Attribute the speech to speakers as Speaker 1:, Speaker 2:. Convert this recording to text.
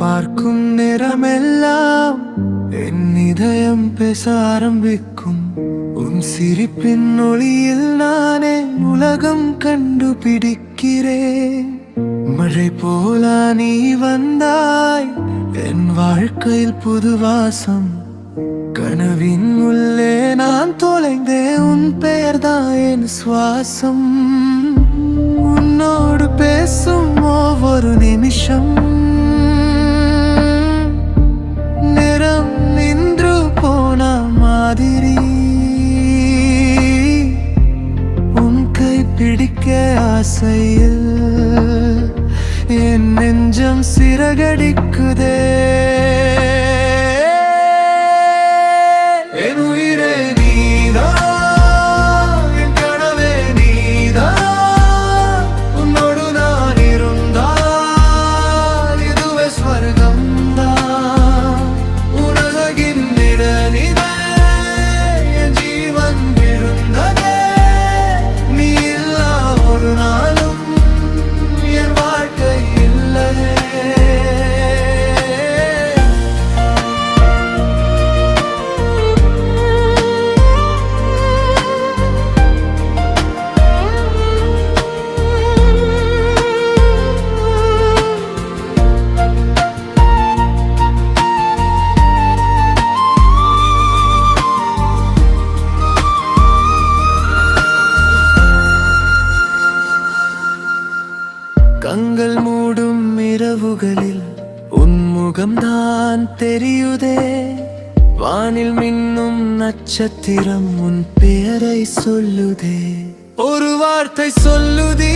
Speaker 1: பார்க்கும் நேரமெல்லாம் என் இதயம் பேச ஆரம்பிக்கும். உன் சிரிப்பின் ஒளியில் நானே உலகம் கண்டுபிடிக்கிறேன். மழை போல நீ வந்தாய் என் வாழ்க்கையில் புது வாசம். கனவின் உள்ளே நான் தொலைந்தேன், உன் பெயர்தான் என் சுவாசம். உன்னோடு பேசும் ஒவ்வொரு நிமிஷம் மாதிரி. உன் கை பிடிக்க ஆசையில் என் நெஞ்சம் சிறகடிக்குதே. என் உயிரே நீதான், என் கனவே நீதான். உன்னோடு நான் இருந்தால் இதுவே ஸ்வர்கம்தான். உலகின் நிழலில் கண்கள் மூடும் இரவுகளில் உன் முகம்தான் தெரியுதே. வானில் மின்னும் நட்சத்திரம் உன் பெயரை சொல்லுதே. ஒரு வார்த்தை சொல்லுதே.